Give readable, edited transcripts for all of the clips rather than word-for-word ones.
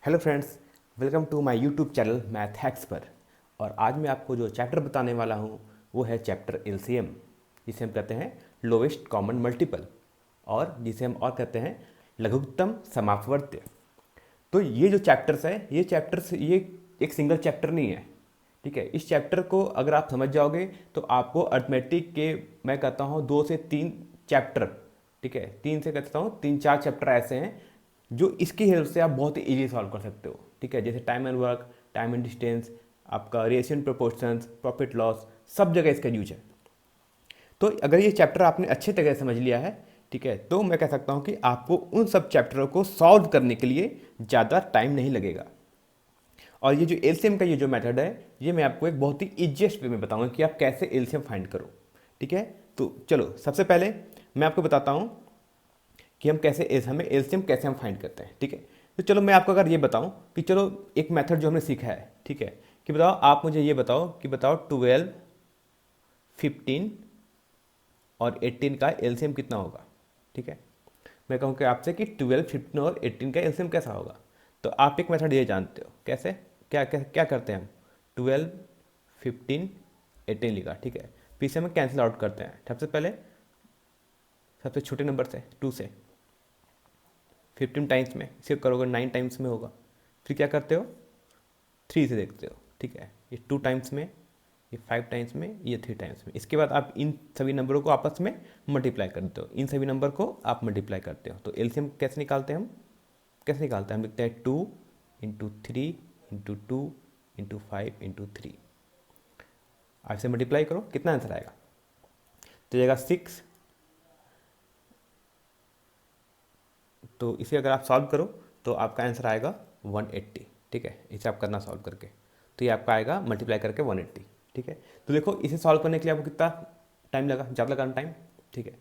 Hello friends, welcome to my YouTube channel math hacks पर। और आज मैं आपको जो चैप्टर बताने वाला हूँ वो है चैप्टर एलसीएम, जिसे हम कहते हैं लोवेस्ट कॉमन मल्टीपल, और जिसे हम और कहते हैं लघुत्तम समापवर्त्य। तो ये जो चैप्टर्स है ये एक सिंगल चैप्टर नहीं है। ठीक है, इस चैप्टर को अगर आप समझ जाओगे तो आपको अर्थमेटिक के, मैं कहता हूँ 2 से 3 चैप्टर, ठीक है, 3 से कहता हूँ 3-4 चैप्टर ऐसे हैं जो इसकी हेल्प से आप बहुत ही ईजी सॉल्व कर सकते हो। ठीक है, जैसे time and work, time and distance, आपका रेशियो प्रोपोर्शंस, प्रॉफिट लॉस, सब जगह इसका यूज है। तो अगर ये चैप्टर आपने अच्छे तरह से समझ लिया है, ठीक है, तो मैं कह सकता हूँ कि आपको उन सब चैप्टरों को सॉल्व करने के लिए ज़्यादा टाइम नहीं लगेगा। और ये जो एलसीएम का ये जो मेथड है, ये मैं आपको एक बहुत ही इजिएस्ट वे में बताऊंगा कि आप कैसे एलसीएम फाइंड करो। ठीक है, तो चलो सबसे पहले मैं आपको बताता हूँ कि हमें एलसीएम कैसे हम फाइंड करते हैं। ठीक है, तो चलो मैं आपको अगर ये बताऊं कि चलो एक मेथड जो हमने सीखा है, ठीक है, कि बताओ आप मुझे ये बताओ कि बताओ 12, 15 और 18 का एलसीएम कितना होगा। ठीक है, मैं कहूँ कि आपसे कि 12, 15 और 18 का एलसीएम कैसा होगा। तो आप एक मेथड ये जानते हो कैसे, क्या करते हैं हम, 12, 15, 18 लिखा, ठीक है, पीछे हम कैंसिल आउट करते हैं। सबसे छोटे नंबर से 2 से 15 टाइम्स में, इसे करोगे 9 टाइम्स में होगा। फिर क्या करते हो, 3 से देखते हो। ठीक है, ये 2 टाइम्स में, ये 5 टाइम्स में, ये 3 टाइम्स में। इसके बाद आप इन सभी नंबरों को आपस में मल्टीप्लाई करते हो, इन सभी नंबर को आप मल्टीप्लाई करते हो। तो एलसीएम कैसे निकालते हैं हम, हम लिखते हैं 2 × 3 × 2 × 5 × 3। आप इसे मल्टीप्लाई करो, कितना आंसर आएगा, तो जाएगा 6। तो इसे अगर आप सॉल्व करो तो आपका आंसर आएगा 180। ठीक है, इसे आप करना सॉल्व करके, तो ये आपका आएगा मल्टीप्लाई करके 180। ठीक है, तो देखो इसे सॉल्व करने के लिए आपको कितना टाइम लगा, ज़्यादा लगा टाइम। ठीक है,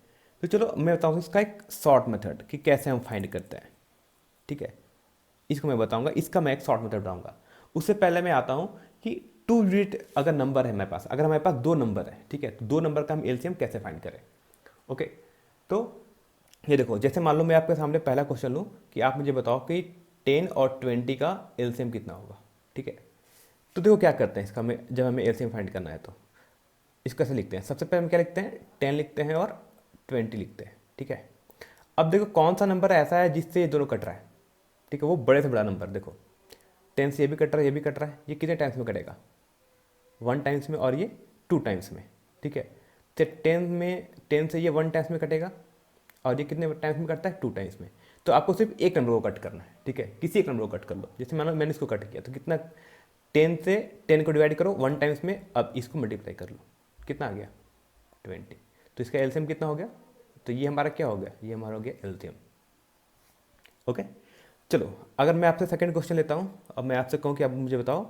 तो चलो मैं बताऊँ इसका एक शॉर्ट मेथड कि कैसे हम फाइंड करते हैं। ठीक है, इसको मैं बताऊंगा, इसका मैं एक शॉर्ट मेथड बताऊंगा। उससे पहले मैं आता हूँ कि 2 डिजिट अगर नंबर है हमारे पास, अगर हमारे पास 2 नंबर है, ठीक है, तो 2 नंबर का हम एलसीएम कैसे फाइंड करें। ओके, तो ये देखो, जैसे मान लो मैं आपके सामने पहला क्वेश्चन लूँ कि आप मुझे बताओ कि 10 और 20 का एलसीएम कितना होगा। ठीक है, तो देखो क्या करते हैं इसका, में जब हमें एलसीएम फाइंड करना है तो इसको कैसे लिखते हैं। सबसे पहले हम क्या लिखते हैं, 10 लिखते हैं और 20 लिखते हैं। ठीक है, अब देखो कौन सा नंबर ऐसा है जिससे ये दोनों कट रहा है। ठीक है, वो बड़े से बड़ा नंबर, देखो 10 से ये भी कट रहा है, ये भी कट रहा है, ये कितने टाइम्स में कटेगा, 1 टाइम्स में, और ये 2 टाइम्स में। ठीक है, तो 10 से ये 1 टाइम्स में कटेगा, और ये कितने टाइम्स में कटता है, 2 टाइम्स में। तो आपको सिर्फ एक नंबर को कट करना है। ठीक है, किसी एक नंबर को कट कर लो, जैसे मानो मैंने इसको कट किया तो कितना, 10 से 10 को डिवाइड करो 1 टाइम्स में, अब इसको मल्टीप्लाई कर लो, कितना आ गया, 20। तो इसका एलसीएम कितना हो गया, तो ये हमारा क्या हो गया, ये हमारा हो गया एलसीएम। ओके, चलो अगर मैं आपसे सेकंड क्वेश्चन लेता हूँ, अब मैं आपसे कहूँ कि आप मुझे बताओ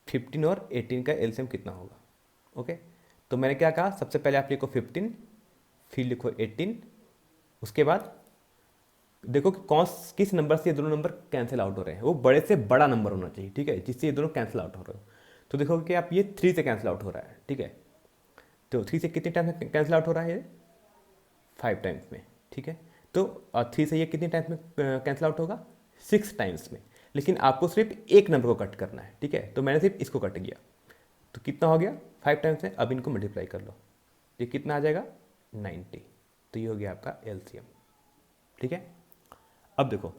15 और 18 का एलसीएम कितना होगा। ओके, तो मैंने क्या कहा, सबसे पहले आप लिखो 15, फिर लिखो 18, उसके बाद देखो कि किस नंबर से ये दोनों नंबर कैंसिल आउट हो रहे हैं, वो बड़े से बड़ा नंबर होना चाहिए। ठीक है, जिससे ये दोनों कैंसिल आउट हो रहे हो। तो देखो कि आप ये 3 से कैंसिल आउट हो रहा है। ठीक है, तो 3 से कितने टाइम में कैंसिल आउट हो रहा है, ये 5 टाइम्स में। ठीक है, तो 3 से ये कितने टाइम्स में कैंसिल आउट होगा, 6 टाइम्स में। लेकिन आपको सिर्फ एक नंबर को कट करना है। ठीक है, तो मैंने सिर्फ इसको कट किया, तो कितना हो गया, 5 टाइम्स में। अब इनको मल्टीप्लाई कर लो, ये कितना आ जाएगा, 90। तो ये हो गया आपका एलसीएम। ठीक है, अब देखो,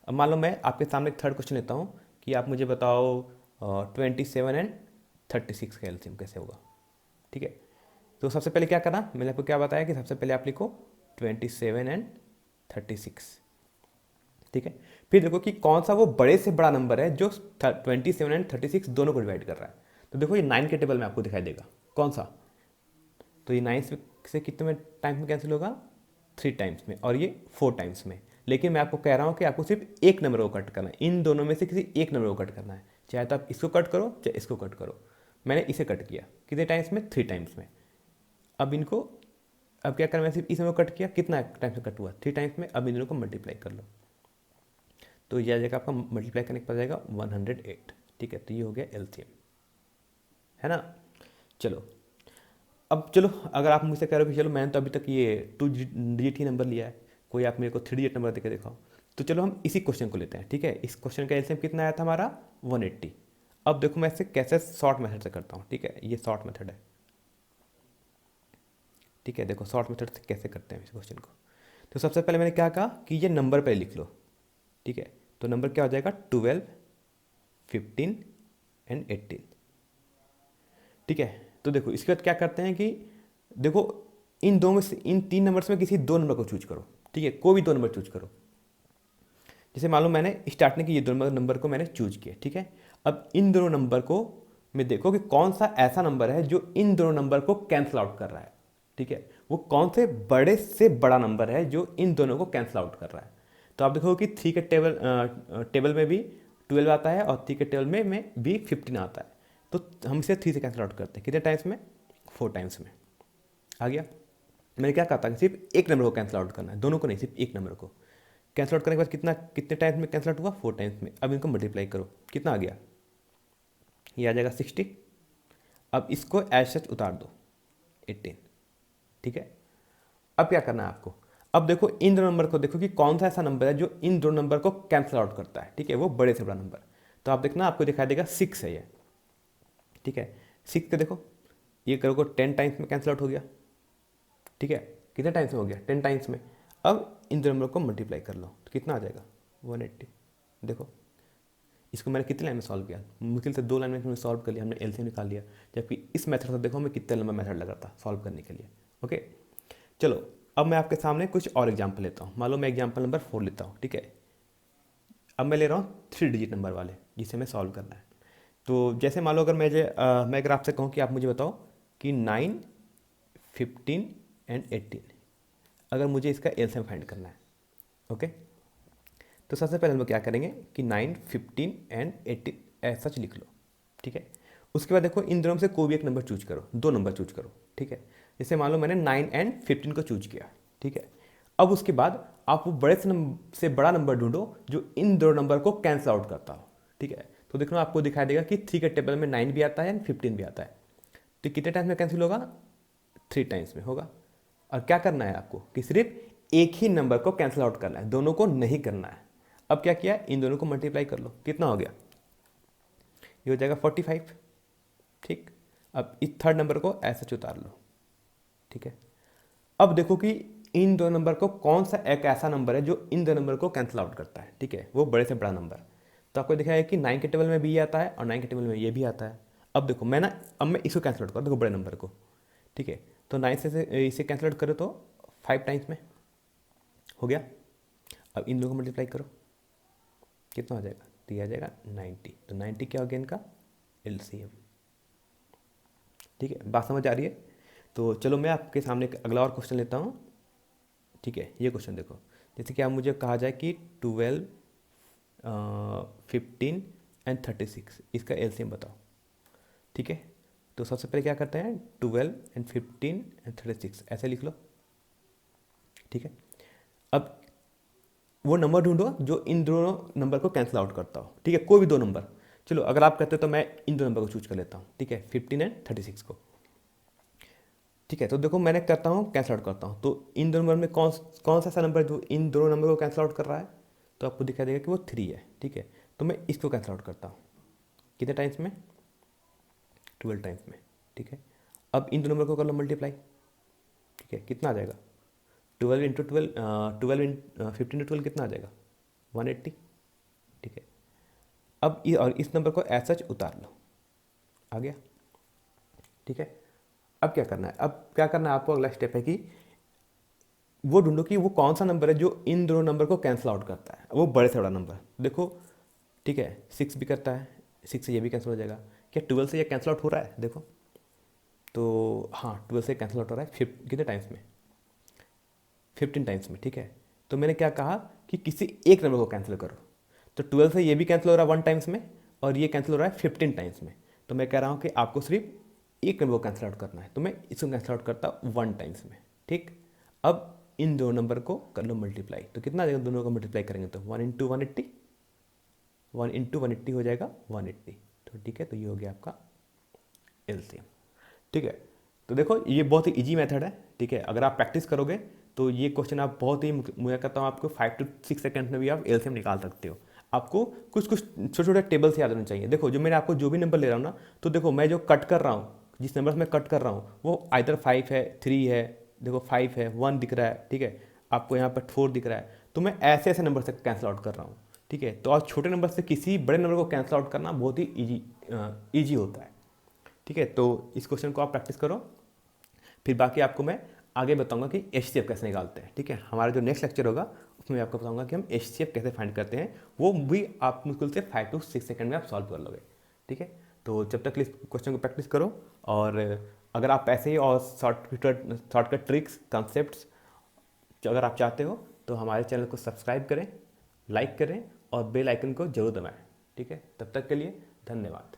अब मान लो मैं आपके सामने एक थर्ड क्वेश्चन लेता हूँ कि आप मुझे बताओ 27 एंड 36 का एलसीएम कैसे होगा। ठीक है, तो सबसे पहले क्या करना, मैंने आपको क्या बताया कि सबसे पहले आप लिखो 27 एंड 36। ठीक है, फिर देखो कि कौन सा वो बड़े से बड़ा नंबर है जो 27 एंड 36 दोनों को डिवाइड कर रहा है। तो देखो ये 9 के टेबल में आपको दिखाई देगा कौन सा, तो ये 9 से कितने में टाइम्स में कैंसिल होगा, 3 टाइम्स में, और ये 4 टाइम्स में। लेकिन मैं आपको कह रहा हूँ कि आपको सिर्फ एक नंबर को कट करना है, इन दोनों में से किसी एक नंबर को कट करना है, चाहे तो आप इसको कट करो चाहे इसको कट करो। मैंने इसे कट किया कितने टाइम्स में, 3 टाइम्स में। अब इनको, अब क्या करना है, सिर्फ इस नंबर को कट किया, कितना टाइम्स में कट हुआ, 3 टाइम्स में। अब इन दोनों को मल्टीप्लाई कर लो, तो यह आ जाएगा आपका, मल्टीप्लाई करने के बाद जाएगा 108। ठीक है, तो ये हो गया एलसीएम, है ना। चलो, अब चलो अगर आप मुझसे कह रहे हो कि चलो मैंने तो अभी तक ये 2 डिजिट ही नंबर लिया है, कोई आप मेरे को 3 डिजिट नंबर देके दिखाओ, तो चलो हम इसी क्वेश्चन को लेते हैं, ठीक है। इस क्वेश्चन का एलसीएम कितना आया था हमारा 180। अब देखो मैं इसे कैसे शॉर्ट मेथड से करता हूँ, ठीक है, ये शॉर्ट मेथड है, ठीक है। देखो शॉर्ट मेथड से कैसे करते हैं इस क्वेश्चन को। तो सबसे पहले मैंने क्या कहा कि ये नंबर पहले लिख लो, ठीक है। तो नंबर क्या हो जाएगा 12, 15 एंड 18, ठीक है। तो देखो इसके बाद क्या करते हैं कि देखो इन दो में से, इन तीन नंबर्स में किसी दो नंबर को चूज करो, ठीक है, कोई भी दो नंबर चूज करो। जैसे मान लो मैंने स्टार्टिंग की ये दोनों नंबर को मैंने चूज किया, ठीक है। अब इन दोनों नंबर को मैं देखो कि कौन सा ऐसा नंबर है जो इन दोनों नंबर को कैंसिल आउट कर रहा है, ठीक है। वो कौन से बड़ा नंबर है जो इन दोनों को कैंसिल आउट कर रहा है। तो आप देखो कि 3 के टेबल में भी 12 आता है और 3 के टेबल में भी 15 आता है। तो हम इसे 3 से कैंसिल आउट करते हैं, कितने टाइम्स में, 4 टाइम्स में। आ गया। मैंने क्या कहा था कि सिर्फ एक नंबर को कैंसिल आउट करना है, दोनों को नहीं, सिर्फ एक नंबर को कैंसिल आउट करने के बाद कितने टाइम्स में कैंसिल आउट हुआ, 4 टाइम्स में। अब इनको मल्टीप्लाई करो, कितना आ गया, ये आ जाएगा 60। अब इसको एज सच उतार दो 18, ठीक है। अब क्या करना है आपको, अब देखो इन दोनों नंबर को देखो कि कौन सा ऐसा नंबर है जो इन दोनों नंबर को कैंसिल आउट करता है, ठीक है, वो बड़े से बड़ा नंबर। तो आप देखना आपको दिखाई देगा 6 है ये, ठीक है। 6 के देखो ये करोगे 10 टाइम्स में कैंसिल आउट हो गया, ठीक है। कितने टाइम्स में हो गया, 10 टाइम्स में। अब इन दोनों नंबर को मल्टीप्लाई कर लो तो कितना आ जाएगा 180। देखो इसको मैंने कितने लाइन में सॉल्व किया, मुश्किल से 2 लाइन में सॉल्व कर लिया, हमने एलसीएम निकाल लिया। जबकि इस मेथड से देखो हमें कितना लंबा मेथड लगा था सॉल्व करने के लिए। ओके चलो अब मैं आपके सामने कुछ और एग्जाम्पल लेता हूँ। मान लो मैं एग्जाम्पल नंबर 4 लेता हूँ, ठीक है। अब मैं ले रहा हूँ 3 डिजिट नंबर वाले जिसे मैं सॉल्व करना है। तो जैसे मान लो अगर मैं अगर आपसे कहूँ कि आप मुझे बताओ कि 9, 15 एंड 18, अगर मुझे इसका एलसीएम फाइंड करना है, ओके। तो सबसे पहले हम लोग क्या करेंगे कि 9, 15 एंड 18 ऐसा लिख लो, ठीक है। उसके बाद देखो इन दोनों में से कोई भी एक नंबर चूज करो, दो नंबर चूज करो, ठीक है। जैसे मान लो मैंने 9 एंड 15 को चूज किया, ठीक है। अब उसके बाद आप वो बड़े से बड़ा नंबर ढूंढो जो इन दो नंबर को कैंसिल आउट करता हो, ठीक है। तो देखो आपको दिखाई देगा कि 3 के टेबल में 9 भी आता है एंड 15 भी आता है। तो कितने टाइम्स में कैंसिल होगा, 3 टाइम्स में होगा। और क्या करना है आपको कि सिर्फ एक ही नंबर को कैंसिल आउट करना है, दोनों को नहीं करना है। अब क्या किया, इन दोनों को मल्टीप्लाई कर लो, कितना हो गया, ये हो जाएगा 45, ठीक। अब इस थर्ड नंबर को ऐसे उतार लो, ठीक है। अब देखो कि इन दो नंबर को कौन सा एक ऐसा नंबर है जो इन दो नंबर को कैंसिल आउट करता है, ठीक है, वो बड़े से बड़ा नंबर। तो आपको दिखाया कि 9 के टेबल में भी ये आता है और 9 के टेबल में ये भी आता है। अब देखो अब मैं इसको कैंसिल आउट करूँ, देखो बड़े नंबर को, ठीक है। तो 9 से इसे कैंसिल आउट करो तो 5 टाइम्स में हो गया। अब इन दोनों को मल्टीप्लाई करो, कितना हो जाएगा, तो ये आ जाएगा 90। तो 90 क्या हो गया इनका एलसीएम, ठीक है। बात समझ आ रही है। तो चलो मैं आपके सामने एक अगला और क्वेश्चन लेता हूँ, ठीक है। ये क्वेश्चन देखो, जैसे कि आप मुझे कहा जाए कि 12, 15 एंड 36 इसका एलसीएम बताओ, ठीक है। तो सबसे पहले क्या करते हैं, 12 एंड 15 एंड 36 ऐसे लिख लो, ठीक है। अब वो नंबर ढूंढो जो इन दोनों नंबर को कैंसिल आउट करता हो, ठीक है, कोई भी दो नंबर। चलो अगर आप कहते हो तो मैं इन दो नंबर को चूज कर लेता हूँ, ठीक है, 15 एंड 36 को, ठीक है। तो देखो मैंने करता हूँ कैंसिल आउट करता हूँ, तो इन दोनों नंबर में कौन सा ऐसा नंबर है जो इन दोनों नंबर को कैंसिल आउट कर रहा है, तो आपको दिखाई देगा कि वो 3 है, ठीक है। तो मैं इसको कैंसिल आउट करता हूँ, कितने टाइम्स में, 12 टाइम्स में, ठीक है। अब इन दोनों नंबर को कर लो मल्टीप्लाई, ठीक है, कितना आ जाएगा, 12 इंटू 12, 15 टू 12 कितना आ जाएगा, 180, ठीक है। अब और इस नंबर को एज सच उतार लो, आ गया, ठीक है। अब क्या करना है, आपको अगला स्टेप है कि वो ढूंढो कि वो कौन सा नंबर है जो इन दोनों नंबर को कैंसिल आउट करता है, वो बड़े से बड़ा नंबर देखो, ठीक है। 6 भी करता है, 6 से ये भी कैंसिल हो जाएगा। क्या 12 से ये कैंसिल आउट हो रहा है, देखो तो हाँ 12 से कैंसिल आउट हो रहा है, कितने टाइम्स में, 15 टाइम्स में, ठीक है। तो मैंने क्या कहा कि किसी एक नंबर को कैंसिल करो, तो 12 से ये भी कैंसिल हो रहा है 1 टाइम्स में और ये कैंसिल हो रहा है 15 टाइम्स में। तो मैं कह रहा हूँ कि आपको सिर्फ एक नंबर को कैंसिल आउट करना है, तो मैं इसको कैंसिल आउट करता 1 टाइम्स में, ठीक। अब इन दो नंबर को कर लो मल्टीप्लाई, तो कितना आ जाएगा, दोनों को मल्टीप्लाई करेंगे तो 1 इंटू 180, 1 इंटू 180 हो जाएगा 180, तो ठीक है। तो ये हो गया आपका एलसीएम, ठीक है। तो देखो ये बहुत ही ईजी मेथड है, ठीक है। अगर आप प्रैक्टिस करोगे तो ये क्वेश्चन आप बहुत ही, मुझे कहता हूँ आपको 5 to 6 सेकंड में भी आप एलसीएम निकाल सकते हो। आपको कुछ कुछ छोटे छोटे टेबल से याद होने चाहिए। देखो जो मैंने आपको जो भी नंबर ले रहा हूँ ना, तो देखो मैं जो कट कर रहा हूँ, जिस नंबर से मैं कट कर रहा हूँ वो आइदर 5 है, 3 है, देखो 5 है, 1 दिख रहा है, ठीक है, आपको यहाँ पर 4 दिख रहा है। तो मैं ऐसे ऐसे नंबर से कैंसिल आउट कर रहा हूँ, ठीक है। तो आप छोटे नंबर से किसी बड़े नंबर को कैंसिल आउट करना बहुत ही ईजी होता है, ठीक है। तो इस क्वेश्चन को आप प्रैक्टिस करो, फिर बाकी आपको मैं आगे बताऊंगा कि एचसीएफ कैसे निकालते हैं, ठीक है। हमारा जो नेक्स्ट लेक्चर होगा उसमें मैं आपको बताऊंगा कि हम एचसीएफ कैसे फाइंड करते हैं, वो भी आप मुश्किल से 5 to 6 सेकंड में आप सॉल्व कर लोगे, ठीक है। तो जब तक इस क्वेश्चन को प्रैक्टिस करो, और अगर आप ऐसे ही और शॉर्टकट ट्रिक्स कॉन्सेप्ट्स अगर आप चाहते हो तो हमारे चैनल को सब्सक्राइब करें, लाइक करें और बेल आइकन को जरूर दबाएं, ठीक है। तब तक के लिए धन्यवाद।